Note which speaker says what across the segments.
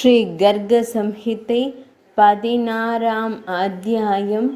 Speaker 1: ஸ்ரீ கர்க சம்ஹிதை 16ஆம் அத்தியாயம்.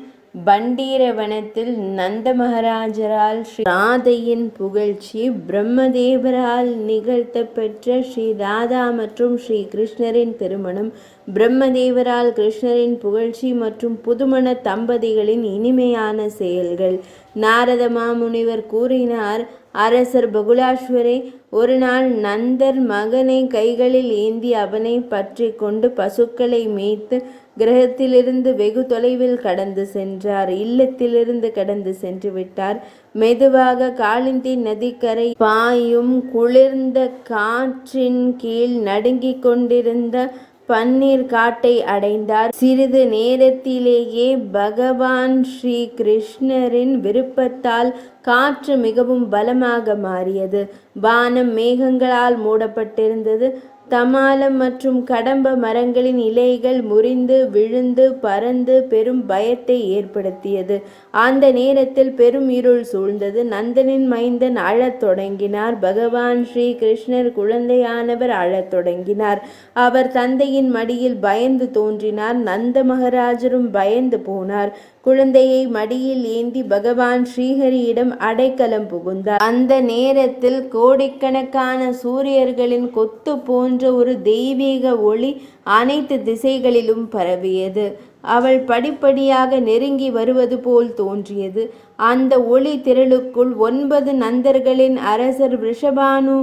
Speaker 1: பண்டீரவனத்தில் நந்த மகாராஜரால் ஸ்ரீ ராதையின் புகழ்ச்சி. பிரம்மதேவரால் நிகழ்த்தப்பெற்ற ஸ்ரீ ராதா மற்றும் ஸ்ரீ கிருஷ்ணரின் திருமணம். பிரம்மதேவரால் கிருஷ்ணரின் புகழ்ச்சி மற்றும் புதுமண தம்பதிகளின் இனிமையான செயல்கள். நாரத மாமுனிவர் கூறினார், அரசர் பகுலாஸ்வரே, ஒரு நாள் நந்தர் மகனை கைகளில் ஏந்தி அவனை பற்றி கொண்டு பசுக்களை மேய்த்து கிரகத்திலிருந்து வெகு தொலைவில் கடந்து சென்றார். இல்லத்திலிருந்து கடந்து சென்று விட்டார். மெதுவாக காளிந்தி நதிக்கரை பாயும் குளிர்ந்த காற்றின் கீழ் நடுங்கிக் கொண்டிருந்த பன்னீர் காட்டை அடைந்தார். சிறிது நேரத்திலேயே பகவான் ஸ்ரீ கிருஷ்ணரின் விருப்பத்தால் காற்று மிகவும் பலமாக மாறியது. வானம் மேகங்களால் மூடப்பட்டிருந்தது. தமாலம் மற்றும் கடம்ப மரங்களின் இலைகள் முறிந்து விழுந்து பறந்து பெரும் பயத்தை ஏற்படுத்தியது. அந்த நேரத்தில் பெரும் இருள் சூழ்ந்தது. நந்தனின் மைந்தன் அழத் தொடங்கினார். பகவான் ஸ்ரீ கிருஷ்ணர் குழந்தையானவர் அழத் தொடங்கினார். அவர் தந்தையின் மடியில் பயந்து தோன்றினார். நந்த மகாராஜரும் பயந்து போனார். குழந்தையை மடியில் ஏந்தி பகவான் ஸ்ரீஹரியிடம் அடைக்கலம் புகுந்தார். அந்த நேரத்தில் கோடிக்கணக்கான சூரியர்களின் கொத்து போன்ற ஒரு தெய்வீக ஒளி அனைத்து திசைகளிலும் பரவியது. அவள் படிப்படியாக நெருங்கி வருவது போல் தோன்றியது. அந்த ஒளி திரளுக்குள் 9 நந்தர்களின் அரசர் ரிஷபானு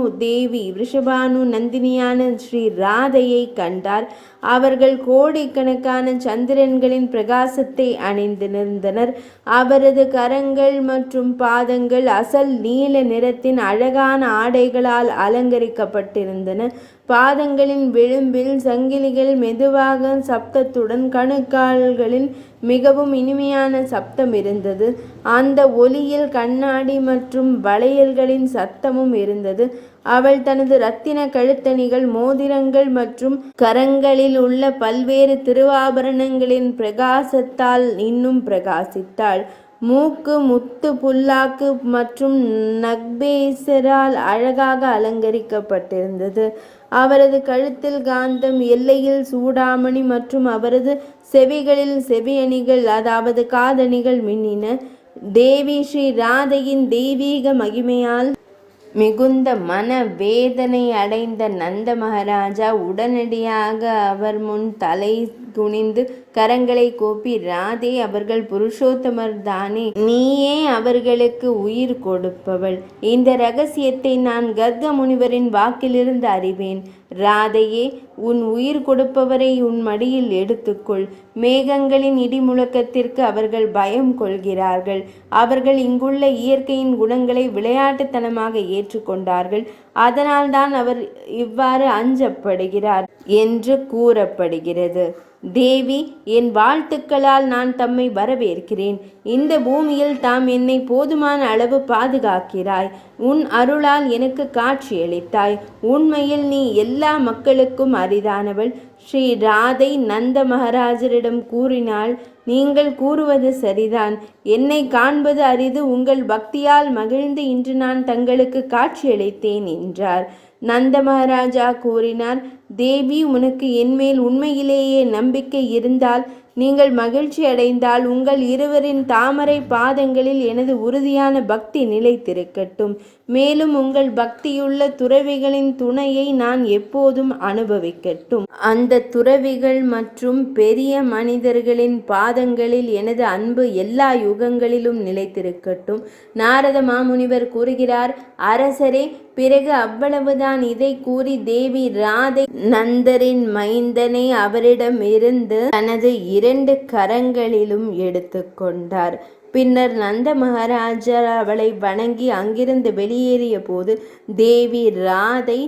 Speaker 1: நந்தினியான ஸ்ரீ ராதையை கண்டார். அவர்கள் கோடிக்கணக்கான சந்திரன்களின் பிரகாசத்தை அணிந்திருந்தனர். அவரது கரங்கள் மற்றும் பாதங்கள் அசல் நீல நிறத்தின் அழகான ஆடைகளால் அலங்கரிக்கப்பட்டிருந்தன. பாதங்களின் விளிம்பில் சங்கிலிகள் மெதுவாக சப்தத்துடன் கணுக்கால்களின் மிகவும் இனிமையான சப்தம் இருந்தது. அந்த ஒலியில் கண்ணாடி மற்றும் வளையல்களின் சத்தமும் இருந்தது. அவள் தனது இரத்தின கழுத்தணிகள், மோதிரங்கள் மற்றும் கரங்களில் உள்ள பல்வேறு திருவாபரணங்களின் பிரகாசத்தால் இன்னும் பிரகாசித்தாள். மூக்கு முத்து புல்லாக்கு மற்றும் நக்பேசரால் அழகாக அலங்கரிக்கப்பட்டிருந்தது. அவரது கழுத்தில் காந்தம், எல்லையில் சூடாமணி மற்றும் அவரது செவிகளில் செவியணிகள் அதாவது காதணிகள் மின்னின. தேவி ஸ்ரீ ராதையின் தெய்வீக மகிமையால் மிகுந்த மன வேதனை அடைந்த நந்த மகாராஜா உடனடியாக அவர் முன் தலை குனிந்து கரங்களை கோப்பி, ராதே, அவர்கள் புருஷோத்தமர் தானே, நீயே அவர்களுக்கு உயிர் கொடுப்பவள். இந்த இரகசியத்தை நான் கர்க முனிவரின் வாக்கிலிருந்து அறிவேன். ராதையே, உன் உயிர் கொடுப்பவரை உன் மடியில் எடுத்துக்கொள். மேகங்களின் இடி முழக்கத்திற்கு அவர்கள் பயம் கொள்கிறார்கள். அவர்கள் இங்குள்ள இயற்கையின் குணங்களை விளையாட்டுத்தனமாக ஏற்றுக்கொண்டார்கள். அதனால்தான் அவர் இவ்வாறு அஞ்சப்படுகிறார் என்று கூறப்படுகிறது. தேவி, என் வாழ்த்துக்களால் நான் தம்மை வரவேற்கிறேன். இந்த பூமியில் தாம் என்னை போதுமான அளவு பாதுகாக்கிறாய். உன் அருளால் எனக்கு காட்சியளித்தாய். உண்மையில் நீ எல்லா மக்களுக்கும் அரிதானவள். ஸ்ரீ ராதை நந்த மகாராஜரிடம் கூறினாள், நீங்கள் கூறுவது சரிதான். என்னை காண்பது அரிது. உங்கள் பக்தியால் மகிழ்ந்து இன்று நான் தங்களுக்கு காட்சியளித்தேன் என்றார். நந்த மகாராஜா கூறினார், தேவி, உனக்கு என்மேல் உண்மையிலேயே நம்பிக்கை இருந்தால், நீங்கள் மகிழ்ச்சி அடைந்தால், உங்கள் இருவரின் தாமரை பாதங்களில் எனது உறுதியான பக்தி நிலைத்திருக்கட்டும். மேலும் உங்கள் பக்தியுள்ள துறவிகளின் துணையை நான் எப்போதும் அனுபவிக்கட்டும். அந்த துறவிகள் மற்றும் பெரிய மனிதர்களின் பாதங்களில் எனது அன்பு எல்லா யுகங்களிலும் நிலைத்திருக்கட்டும். நாரத மாமுனிவர் கூறுகிறார், அரசரே, பிறகு அவ்வளவுதான். இதை கூறி தேவி ராதை நந்தரின் மைந்தனை அவரிடமிருந்து தனது 2 கரங்களிலும் எடுத்துக்கொண்டார். பின்னர் நந்த மகாராஜா அவளை வணங்கி அங்கிருந்து வெளியேறிய போது தேவி ராதை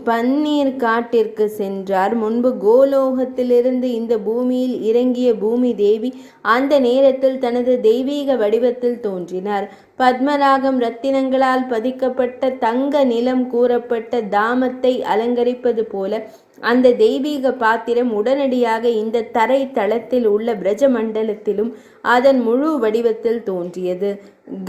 Speaker 1: பன்னீர் காட்டிற்கு சென்றார். முன்பு கோலோகத்திலிருந்து இந்த பூமியில் இறங்கிய பூமி தேவி அந்த நேரத்தில் தனது தெய்வீக வடிவத்தில் தோன்றினார். பத்மராகம் ரத்தினங்களால் பதிக்கப்பட்ட தங்க நிலம் கூறப்பட்ட தாமத்தை அலங்கரிப்பது போல அந்த தெய்வீக பாத்திரம் உடனடியாக இந்த தரை தளத்தில் உள்ள பிரஜ மண்டலத்திலும் அதன் முழு வடிவத்தில் தோன்றியது.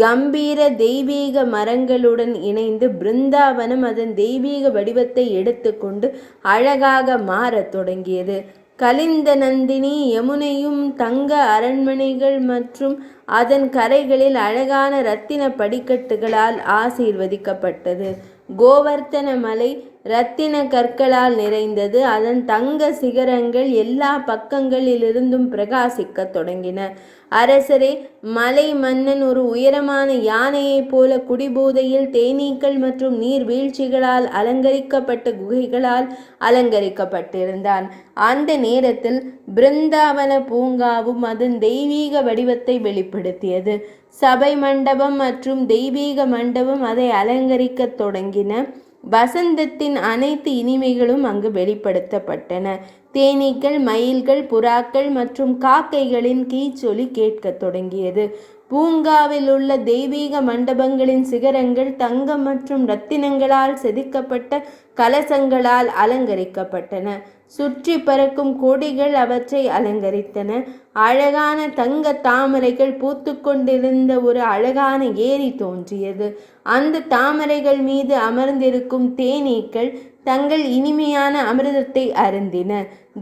Speaker 1: கம்பீர தெய்வீக மரங்களுடன் இணைந்து பிருந்தாவனம் அதன் தெய்வீக வடிவத்தை எடுத்துக்கொண்டு அழகாக மாறத் தொடங்கியது. கலிந்த நந்தினி யமுனையும் தங்க அரண்மனைகள் மற்றும் அதன் கரைகளில் அழகான இரத்தின படிக்கட்டுகளால் ஆசீர்வதிக்கப்பட்டது. கோவர்த்தன மலை இரத்தின கற்களால் நிறைந்தது. அதன் தங்க சிகரங்கள் எல்லா பக்கங்களிலிருந்தும் பிரகாசிக்கத் தொடங்கின. அரசரே, மலை மன்னன் ஒரு உயரமான யானையைப் போல குடிபோதையில் தேனீக்கள் மற்றும் நீர்வீழ்ச்சிகளால் அலங்கரிக்கப்பட்ட குகைகளால் அலங்கரிக்கப்பட்டிருந்தான். அந்த நேரத்தில் பிருந்தாவன பூங்காவும் அதன் தெய்வீக வடிவத்தை வெளிப்படுத்தியது. சபை மண்டபம் மற்றும் தெய்வீக மண்டபம் அதை அலங்கரிக்கத் தொடங்கின. வசந்தத்தின் அனைத்து இனிமைகளும் அங்கு வெளிப்படுத்தப்பட்டன. தேனீக்கள், மயில்கள், புறாக்கள் மற்றும் காக்கைகளின் கீச்சொலி கேட்கத் தொடங்கியது. பூங்காவில் உள்ள தெய்வீக மண்டபங்களின் சிகரங்கள் தங்கம் மற்றும் இரத்தினங்களால் செதுக்கப்பட்ட கலசங்களால் அலங்கரிக்கப்பட்டன. சுற்றி பறக்கும் கொடிகள் அவற்றை அலங்கரித்தன. அழகான தங்க தாமரைகள் பூத்து கொண்டிருந்த ஒரு அழகான ஏரி தோன்றியது. அந்த தாமரைகள் மீது அமர்ந்திருக்கும் தேனீக்கள் தங்கள் இனிமையான அமிர்தத்தை அருந்தின.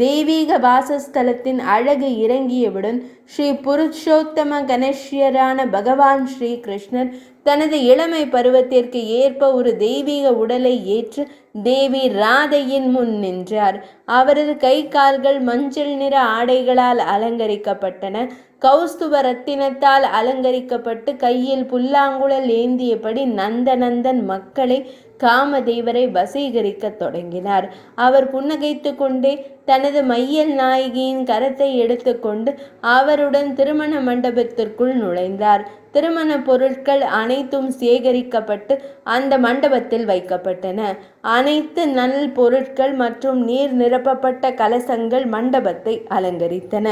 Speaker 1: தெய்வீக வாசஸ்தலத்தின் அழகு இறங்கியவுடன் ஸ்ரீ புருஷோத்தம கணேஷ்யரான பகவான் ஸ்ரீ கிருஷ்ணர் தனது இளமை பருவத்திற்கு ஏற்ப ஒரு தெய்வீக உடலை ஏற்று தேவி ராதையின் முன் நின்றார். அவரது கை கால்கள் மஞ்சள் நிற ஆடைகளால் அலங்கரிக்கப்பட்டன. கௌஸ்துப ரத்தினத்தால் அலங்கரிக்கப்பட்டு கையில் புல்லாங்குழல் ஏந்தியபடி நந்தநந்தன் மக்களை காமதேவரை வசீகரிக்க தொடங்கினார். அவர் புன்னகைத்து கொண்டே தனது மையல் நாயகியின் கரத்தை எடுத்துக்கொண்டு அவருடன் திருமண மண்டபத்திற்குள் நுழைந்தார். திருமண பொருட்கள் அனைத்தும் சேகரிக்கப்பட்டு அந்த மண்டபத்தில் வைக்கப்பட்டன. அனைத்து நல் பொருட்கள் மற்றும் நீர் நிரப்பப்பட்ட கலசங்கள் மண்டபத்தை அலங்கரித்தன.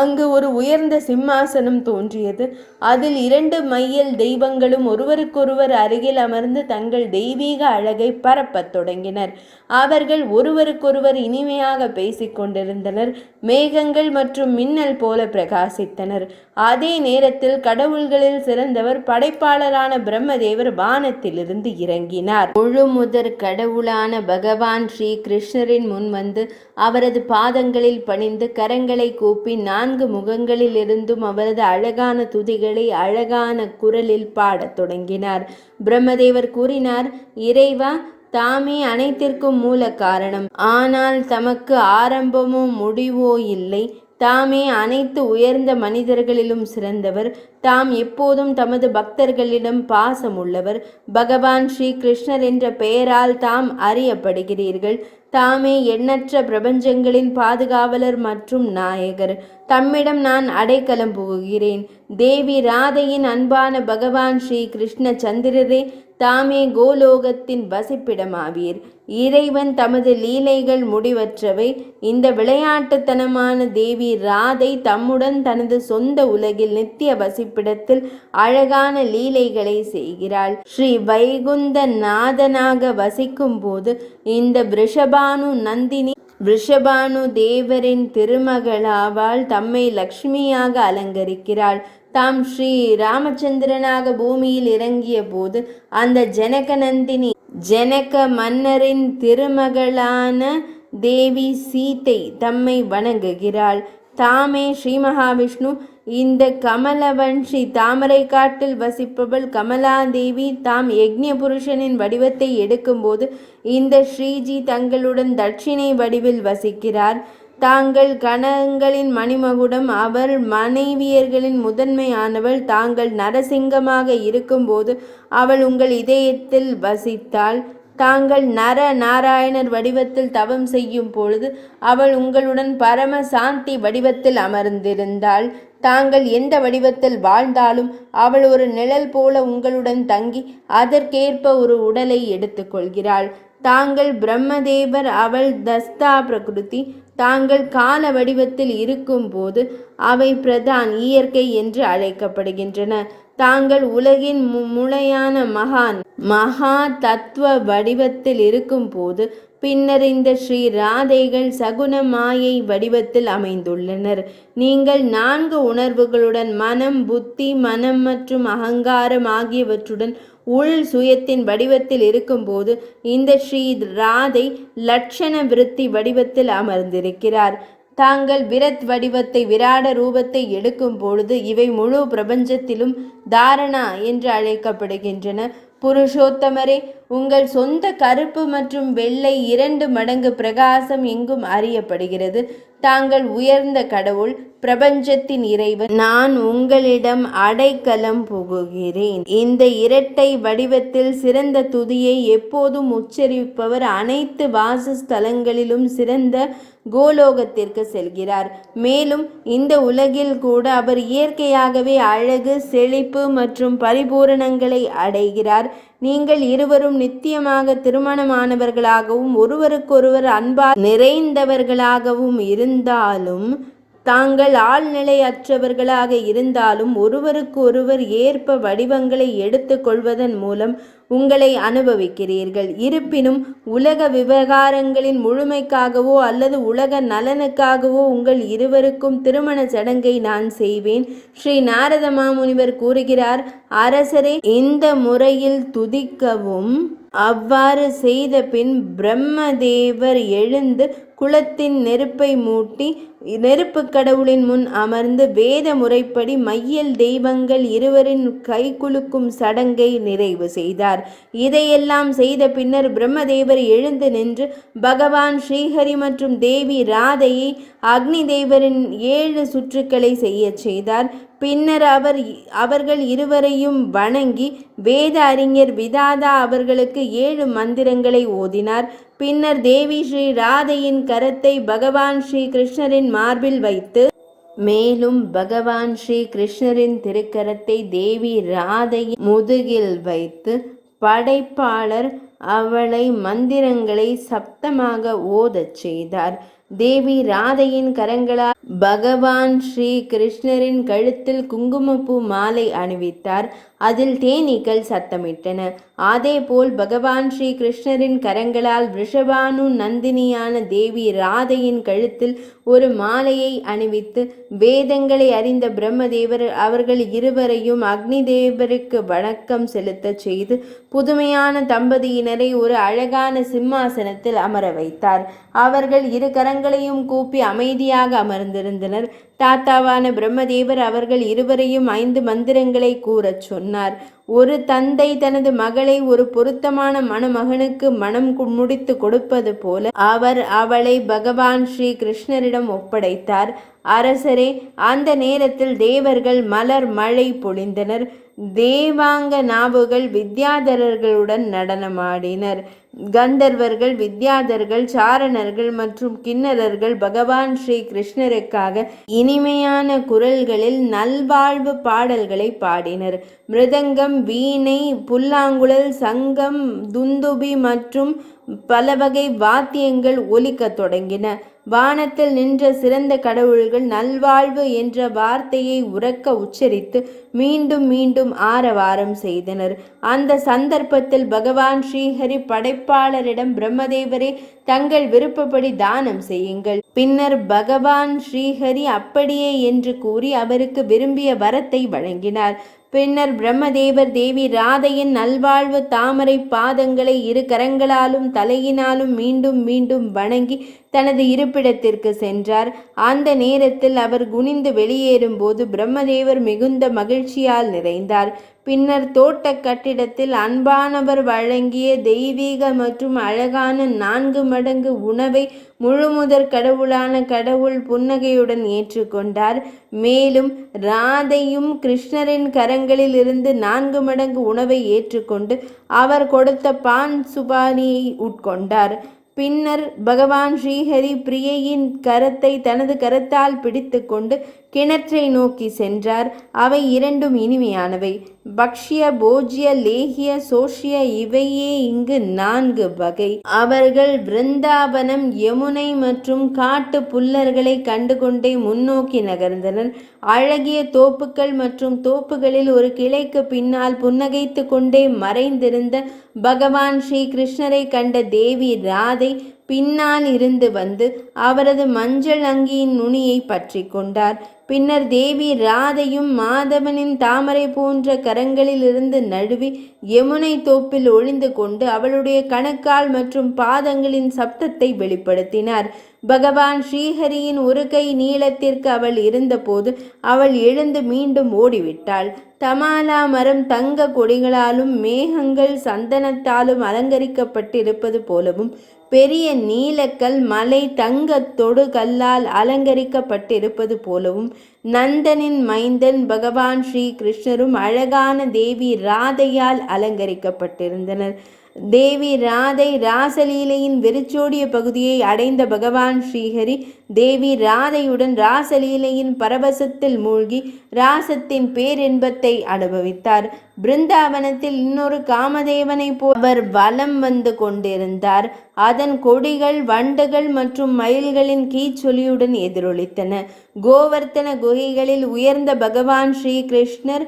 Speaker 1: அங்கு ஒரு உயர்ந்த சிம்மாசனம் தோன்றியது. அதில் 2 மையல் தெய்வங்களும் ஒருவருக்கொருவர் அருகில் அமர்ந்து தங்கள் தெய்வீக அழகை பரப்பத் தொடங்கினர். அவர்கள் ஒருவருக்கொருவர் இனிமையாக பேசிக் கொண்டிருந்தனர். மேகங்கள் மற்றும் மின்னல் போல பிரகாசித்தனர். அதே நேரத்தில் கடவுள்களில் சிறந்தவர் படைப்பாளரான பிரம்மதேவர் வானத்திலிருந்து இறங்கினார். முழு முதற் கடவுளான பகவான் ஸ்ரீ கிருஷ்ணரின் முன் வந்து அவரது பாதங்களில் பணிந்து கரங்களை கூப்பி 4 முகங்களில் இருந்தும் அவரது அழகான துதிகளை அழகான குரலில் பாடத் தொடங்கினார். பிரம்மதேவர் கூறினார், இறைவா, தாமே அனைத்திற்கும் மூல காரணம். ஆனால் தமக்கு ஆரம்பமோ முடிவோ இல்லை. தாமே அனைத்து உயர்ந்த மனிதர்களிலும் சிறந்தவர். தாம் எப்போதும் தமது பக்தர்களிடம் பாசமுள்ளவர். பகவான் ஸ்ரீ கிருஷ்ணர் என்ற பெயரால் தாம் அறியப்படுகிறீர்கள். தாமே எண்ணற்ற பிரபஞ்சங்களின் பாதுகாவலர் மற்றும் நாயகர். தம்மிடம் நான் அடைக்கலம் புகுகிறேன். தேவி ராதையின் அன்பான பகவான் ஸ்ரீ கிருஷ்ண சந்திரரே, தாமே கோலோகத்தின் வசிப்பிடமாவீர். இறைவன் தமது லீலைகள் முடிவற்றவை. இந்த விளையாட்டுத்தனமான தேவி ராதை தம்முடன் தனது சொந்த உலகில் நித்திய வசிப்பிடத்தில் அழகான லீலைகளை செய்கிறாள். ஸ்ரீ வைகுந்த நாதனாக வசிக்கும் போது இந்த ரிஷபானு நந்தினி ரிஷபானு தேவரின் திருமகளாவால் தம்மை லக்ஷ்மியாக அலங்கரிக்கிறாள். தாம் ஸ்ரீ ராமச்சந்திரனாக பூமியில் இறங்கிய போது அந்த ஜனகநந்தினி ஜனக மன்னரின் திருமகளான தேவி சீதை தம்மை வணங்குகிறாள். தாமே ஸ்ரீ மகாவிஷ்ணு. இந்த கமலவன்ஷி தாமரை காட்டில் வசிப்பவள் கமலாதேவி. தாம் யக்ஞ புருஷனின் வடிவத்தை எடுக்கும்போது இந்த ஸ்ரீஜி தங்களுடன் தட்சிணை வடிவில் வசிக்கிறார். தாங்கள் கணங்களின் மணிமகுடம். அவர் மனைவியர்களின் முதன்மையானவள். தாங்கள் நரசிங்கமாக இருக்கும்போது அவள் உங்கள் இதயத்தில் வசித்தாள். தாங்கள் நர நாராயணர் வடிவத்தில் தவம் செய்யும் பொழுது அவள் உங்களுடன் பரம சாந்தி வடிவத்தில் அமர்ந்திருந்தாள். தாங்கள் எந்த வடிவத்தில் வாழ்ந்தாலும் அவள் ஒரு நிழல் போல உங்களுடன் தங்கி அதற்கேற்ப ஒரு உடலை எடுத்துக்கொள்கிறாள். தாங்கள் பிரம்மதேவர். அவள் தஸ்தா பிரகிருதி. தாங்கள் கால வடிவத்தில் இருக்கும்போது அவை பிரதான் இயற்கை என்று அழைக்கப்படுகின்றன. தாங்கள் உலகின் முளையான மகா தத்துவ வடிவத்தில் இருக்கும் போது பின்னர் இந்த ஸ்ரீ ராதைகள் சகுன மாயை வடிவத்தில் அமைந்துள்ளனர். நீங்கள் 4 உணர்வுகளுடன் மனம், புத்தி, மனம் மற்றும் அகங்காரம் ஆகியவற்றுடன் உள் சுயத்தின் வடிவத்தில் இருக்கும்போது இந்த ஸ்ரீ ராதை லட்சண விருத்தி வடிவத்தில் அமர்ந்திருக்கிறார். தாங்கள் விரத் வடிவத்தை விராட ரூபத்தை எடுக்கும் பொழுது இவை முழு பிரபஞ்சத்திலும் தாரணா என்று அழைக்கப்படுகின்றன. புருஷோத்தமரே, உங்கள் சொந்த கருப்பு மற்றும் வெள்ளை 2 மடங்கு பிரகாசம் எங்கும் அறியப்படுகிறது. தாங்கள் உயர்ந்த கடவுள், பிரபஞ்சத்தின் இறைவன். நான் உங்களிடம் அடைக்கலம் புகுகிறேன். இந்த இரட்டை வடிவத்தில் சிறந்த துதியை எப்போதும் உச்சரிப்பவர் அனைத்து வாசஸ்தலங்களிலும் சிறந்த கோலோகத்திற்கு செல்கிறார். மேலும் இந்த உலகில் கூட அவர் இயற்கையாகவே அழகு, செழிப்பு மற்றும் பரிபூரணங்களை அடைகிறார். நீங்கள் இருவரும் நித்தியமாக திருமணமானவர்களாகவும் ஒருவருக்கொருவர் அன்பால் நிறைந்தவர்களாகவும் இருந்தாலும், தாங்கள் ஆழ்நிலை அற்றவர்களாக இருந்தாலும் ஒருவருக்கு ஒருவர் ஏற்ப வடிவங்களை எடுத்து கொள்வதன் மூலம் உங்களை அனுபவிக்கிறீர்கள். இருப்பினும் உலக விவகாரங்களின் முழுமைக்காகவோ அல்லது உலக நலனுக்காகவோ உங்கள் இருவருக்கும் திருமண சடங்கை நான் செய்வேன். ஸ்ரீ நாரத மாமுனிவர் கூறுகிறார், அரசரே, இந்த முறையில் துதிக்கவும். அவ்வாறு செய்த பின் பிரம்மதேவர் எழுந்து குளத்தின் நெருப்பை மூட்டி நெருப்பு கடவுளின் முன் அமர்ந்து வேத முறைப்படி மையல் தெய்வங்கள் இருவரின் கைகுலுக்கும் சடங்கை நிறைவு செய்தார். இதையெல்லாம் செய்த பின்னர் பிரம்மதேவர் எழுந்து நின்று பகவான் ஸ்ரீஹரி மற்றும் தேவி ராதையை அக்னி தேவரின் 7 சுற்றுக்களை செய்ய செய்தார். பின்னர் அவர்கள் இருவரையும் வணங்கி வேத அறிஞர் விதாதா அவர்களுக்கு 7 மந்திரங்களை ஓதினார். பின்னர் தேவி ஸ்ரீ ராதையின் கரத்தை பகவான் ஸ்ரீ கிருஷ்ணரின் மார்பில் வைத்து, மேலும் பகவான் ஸ்ரீ கிருஷ்ணரின் திருக்கரத்தை தேவி ராதையின் முதுகில் வைத்து படைப்பாளர் அவளை மந்திரங்களை சப்தமாக ஓதச் செய்தார். தேவி ராதையின் கரங்களால் பகவான் ஸ்ரீ கிருஷ்ணரின் கழுத்தில் குங்குமப்பூ மாலை அணிவித்தார். அதில் தேனீக்கள் சத்தமிட்டன. அதேபோல் பகவான் ஸ்ரீ கிருஷ்ணரின் கரங்களால் ரிஷபானு நந்தினியான தேவி ராதையின் கழுத்தில் ஒரு மாலையை அணிவித்து வேதங்களை அறிந்த பிரம்மதேவர் அவர்கள் இருவரையும் அக்னி தேவருக்கு வணக்கம் செலுத்த செய்து புதுமையான தம்பதியினரை ஒரு அழகான சிம்மாசனத்தில் அமர வைத்தார். அவர்கள் 2 கரங்களையும் கூப்பி அமைதியாக அமர்ந்திருந்தனர். தாத்தாவான பிரம்மதேவர் அவர்கள் இருவரையும் 5 மந்திரங்களை கூறச் சொன்னார். ஒரு தந்தை தனது மகளை ஒரு பொருத்தமான மணமகனுக்கு மனம் முடித்து கொடுப்பது போல அவர் அவளை பகவான் ஸ்ரீ கிருஷ்ணரிடம் ஒப்படைத்தார். அரசரே, அந்த நேரத்தில் தேவர்கள் மலர் மழை பொழிந்தனர். தேவாங்க நாவுகள் வித்யாதரர்களுடன் நடனமாடினர். கந்தர்வர்கள், வித்யாதர்கள், சாரணர்கள் மற்றும் கிண்ணறர்கள் பகவான் ஸ்ரீ கிருஷ்ணருக்காக இனிமையான குரல்களில் நல்வாழ்வு பாடல்களை பாடினர். மிருதங்கம், வீணை, புல்லாங்குழல், சங்கம், துந்துபி மற்றும் பல வகை வாத்தியங்கள் ஒலிக்கத் தொடங்கின. வானத்தில் நின்ற சிறந்த கடவுள்கள் நல்வாழ்வு என்ற வார்த்தையை உரக்க உச்சரித்து மீண்டும் மீண்டும் ஆரவாரம் செய்தனர். அந்த சந்தர்ப்பத்தில் பகவான் ஸ்ரீஹரி படைப்பாளரிடம், பிரம்மதேவரே, தங்கள் விருப்பப்படி தானம் செய்யுங்கள். பின்னர் பகவான் ஸ்ரீஹரி அப்படியே என்று கூறி அவருக்கு விரும்பிய வரத்தை வழங்கினார். பின்னர் பிரம்மதேவர் தேவி ராதையின் நல்வாழ்வு தாமரை பாதங்களை 2 கரங்களாலும் தலையினாலும் மீண்டும் மீண்டும் வணங்கி தனது இருப்பிடத்திற்கு சென்றார். அந்த நேரத்தில் அவர் குனிந்து வெளியேறும்போது பிரம்மதேவர் மிகுந்த மகிழ்ச்சியால் நிறைந்தார். பின்னர் தோட்ட கட்டிடத்தில் அன்பானவர் வழங்கிய தெய்வீக மற்றும் அழகான 4 மடங்கு உணவை முழுமுதற் கடவுளான கடவுள் புன்னகையுடன் ஏற்றுக்கொண்டார். மேலும் ராதையும் கிருஷ்ணரின் கரங்களில் இருந்து 4 மடங்கு உணவை ஏற்றுக்கொண்டு அவர் கொடுத்த பான் சுபானியை உட்கொண்டார். பின்னர் பகவான் ஸ்ரீஹரி பிரியையின் கரத்தை தனது கரத்தால் பிடித்து கொண்டு கிணற்றை நோக்கி சென்றார். அவை 2ம் இனிமையானவை. பக்ஷ்ய, போஜ்ய, லேகிய, சோஷ்ய இவையே இங்கு 4 வகை. அவர்கள் விருந்தாவனம், யமுனை மற்றும் காட்டு புல்லர்களை கண்டுகொண்டே முன்னோக்கி நகர்ந்தனர். அழகிய தோப்புகள் மற்றும் தோப்புகளில் ஒரு கிளைக்கு பின்னால் புன்னகைத்து கொண்டே மறைந்திருந்த பகவான் ஸ்ரீ கிருஷ்ணரை கண்ட தேவி ராதை பின்னால் இருந்து வந்து அவரது மஞ்சள் அங்கியின் நுனியை பற்றி கொண்டார். பின்னர் தேவி ராதையும் மாதவனின் தாமரை போன்ற கரங்களிலிருந்து நழுவி யமுனை தோப்பில் ஒளிந்து கொண்டு அவளுடைய கணுக்கால் மற்றும் பாதங்களின் சப்தத்தை வெளிப்படுத்தினார். பகவான் ஸ்ரீஹரியின் ஒரு கை நீளத்திற்கு அவள் இருந்தபோது அவள் எழுந்து மீண்டும் ஓடிவிட்டாள். தமாலா மரம் தங்க கொடிகளாலும் மேகங்கள் சந்தனத்தாலும் அலங்கரிக்கப்பட்டிருப்பது போலவும் பெரிய நீலக்கல் மலை தங்கத்தொடு கல்லால் அலங்கரிக்கப்பட்டிருப்பது போலவும் நந்தனின் மைந்தன் பகவான் ஸ்ரீ கிருஷ்ணரும் அழகான தேவி ராதையால் அலங்கரிக்கப்பட்டிருந்தனர். தேவி ராதை ராசலீலையின் வெறிச்சோடிய பகுதியை அடைந்த பகவான் ஸ்ரீஹரி தேவி ராதையுடன் ராசலீலையின் பரவசத்தில் மூழ்கி ராசத்தின் பேரின்பத்தை அனுபவித்தார். பிருந்தாவனத்தில் இன்னொரு காமதேவனை போல் அவர் வலம் வந்து கொண்டிருந்தார். அதன் கொடிகள் வண்டுகள் மற்றும் மயில்களின் கீச்சொலியுடன் எதிரொலித்தன. கோவர்த்தன குகைகளில் உயர்ந்த பகவான் ஸ்ரீ கிருஷ்ணர்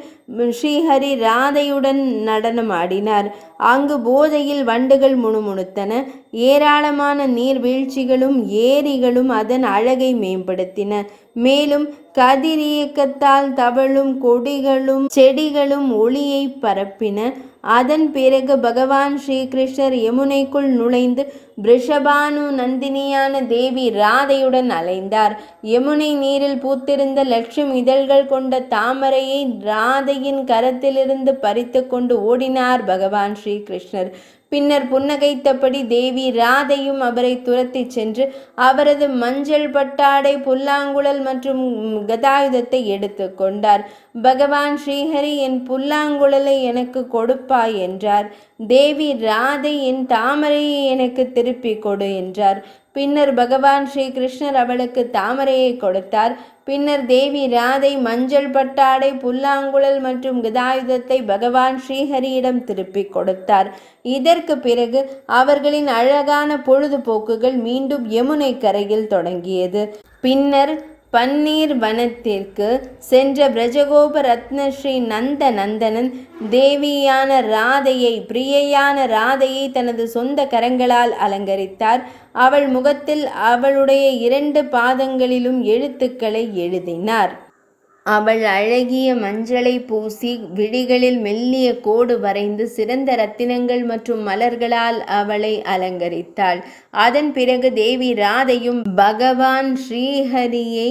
Speaker 1: ஸ்ரீஹரி ராதையுடன் நடனமாடினார். அங்கு போதையில் வண்டுகள் முணுமுணுத்தன. ஏராளமான நீர்வீழ்ச்சிகளும் ஏரிகளும் அதன் அழகை மேம்படுத்தின. மேலும் கதிரியக்கத்தால் தவழும் கொடிகளும் செடிகளும் ஒளியை பரப்பின. அதன் பிறகு பகவான் ஸ்ரீகிருஷ்ணர் யமுனைக்குள் நுழைந்து ரிஷபானு நந்தினியான தேவி ராதையுடன் அலைந்தார். யமுனை நீரில் பூத்திருந்த லட்சம் இதழ்கள் கொண்ட தாமரையை ராதையின் கரத்திலிருந்து பறித்து கொண்டு ஓடினார் பகவான் ஸ்ரீகிருஷ்ணர். பின்னர் புன்னகைத்தபடி தேவி ராதையும் அவரை துரத்தி சென்று அவரது மஞ்சள் பட்டாடை புல்லாங்குழல் மற்றும் கதாயுதத்தை எடுத்து கொண்டார். பகவான் ஸ்ரீஹரி என் புல்லாங்குழலை எனக்கு கொடுப்பாய் என்றார். தேவி ராதை என் தாமரையை எனக்கு திருப்பி கொடு என்றார். பின்னர் பகவான் ஸ்ரீ கிருஷ்ணர் அவளுக்கு தாமரையை கொடுத்தார். பின்னர் தேவி ராதை மஞ்சள் பட்டாடை புல்லாங்குழல் மற்றும் கதாயுதத்தை பகவான் ஸ்ரீஹரியிடம் திருப்பி கொடுத்தார். இதற்கு பிறகு அவர்களின் அழகான பொழுதுபோக்குகள் மீண்டும் யமுனை கரையில் தொடங்கியது. பின்னர் பன்னீர் வனத்திற்கு சென்ற பிரஜகோப ரத்னஸ்ரீ நந்தனந்தனன் தேவியான ராதையை பிரியையான ராதையை தனது சொந்த கரங்களால் அலங்கரித்தார். அவள் முகத்தில் அவளுடைய 2 பாதங்களிலும் எழுத்துக்களை எழுதினார். அவள் அழகிய மஞ்சளை பூசி விழிகளில் மெல்லிய கோடு வரைந்து சிறந்த இரத்தினங்கள் மற்றும் மலர்களால் அவளை அலங்கரித்தாள். அதன் பிறகு தேவி ராதையும் பகவான் ஸ்ரீஹரியை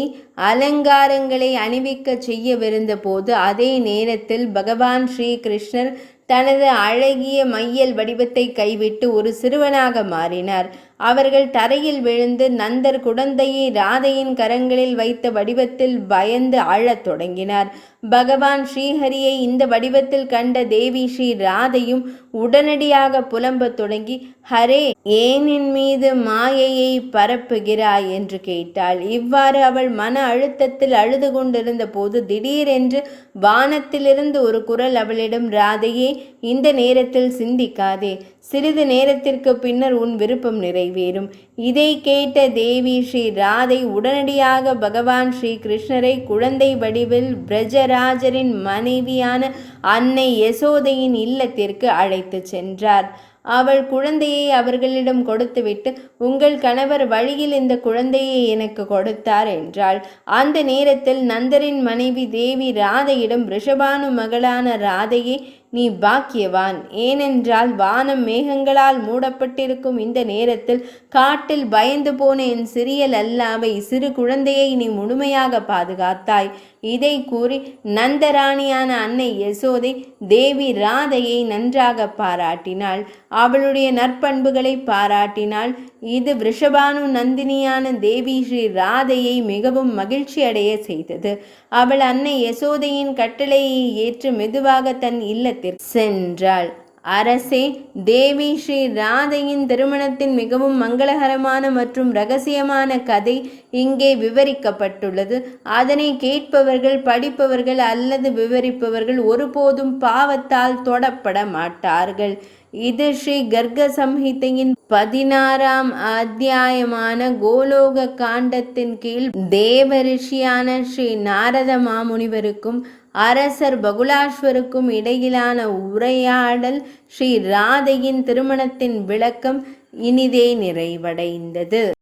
Speaker 1: அலங்காரங்களை அணிவிக்க செய்யவிருந்த போது அதே நேரத்தில் பகவான் ஸ்ரீ கிருஷ்ணர் தனது அழகிய மையல் வடிவத்தை கைவிட்டு ஒரு சிறுவனாக மாறினார். அவர்கள் தரையில் விழுந்து நந்தர் குடந்தையை ராதையின் கரங்களில் வைத்த வடிவத்தில் பயந்து அழத் தொடங்கினார். பகவான் ஸ்ரீஹரியை இந்த வடிவத்தில் கண்ட தேவி ஸ்ரீ ராதையும் உடனடியாக புலம்பத் தொடங்கி, ஹரே, ஏன் என் மீது மாயையை பரப்புகிறாய் என்று கேட்டாள். இவ்வாறு அவள் மன அழுத்தத்தில் அழுது கொண்டிருந்த போது திடீரென்று வானத்திலிருந்து ஒரு குரல் அவளிடம், ராதையே, இந்த நேரத்தில் சிந்திக்காதே, சிறிது நேரத்திற்கு பின்னர் உன் விருப்பம் நிறைவேறும். இதை கேட்ட தேவி ஸ்ரீ ராதை உடனடியாக பகவான் ஸ்ரீ கிருஷ்ணரை குழந்தை வடிவில் பிரஜராஜரின் மனைவியான அன்னை யசோதையின் இல்லத்திற்கு அழைத்து சென்றார். அவள் குழந்தையை அவர்களிடம் கொடுத்துவிட்டு, உங்கள் கணவர் வழியில் இந்த குழந்தையை எனக்கு கொடுத்தார் என்றாள். அந்த நேரத்தில் நந்தரின் மனைவி தேவி ராதையிடம், ரிஷபானு மகளான ராதையே, நீ பாக்கியவான். ஏனென்றால் வானம் மேகங்களால் மூடப்பட்டிருக்கும் இந்த நேரத்தில் காட்டில் பயந்து போன என் சிறிய லல்லாவை, சிறு குழந்தையை நீ முழுமையாக பாதுகாத்தாய். இதை கூறி நந்தராணியான அன்னை யசோதை தேவி ராதையை நன்றாக பாராட்டினாள். அவளுடைய நற்பண்புகளை பாராட்டினாள். இது ரிஷபானு நந்தினியான தேவி ஸ்ரீ ராதையை மிகவும் மகிழ்ச்சி அடைய செய்தது. அவள் அன்னை யசோதையின் கட்டளையை ஏற்று மெதுவாக தன் இல்லத்திற்கு சென்றாள். அரசே, தேவி ஸ்ரீ ராதையின் திருமணத்தின் மிகவும் மங்களகரமான மற்றும் இரகசியமான கதை இங்கே விவரிக்கப்பட்டுள்ளது. அதனை கேட்பவர்கள், படிப்பவர்கள் அல்லது விவரிப்பவர்கள் ஒருபோதும் பாவத்தால் தொடப்பட மாட்டார்கள். இது ஸ்ரீ கர்க சம்ஹிதையின் 16ஆம் அத்தியாயமான கோலோக காண்டத்தின் கீழ் தேவரிஷியான ஸ்ரீ நாரத மாமுனிவருக்கும் அரசர் பகுலாஸ்வருக்கும் இடையிலான உரையாடல். ஸ்ரீ ராதையின் திருமணத்தின் விளக்கம். இனிதே நிறைவடைந்தது.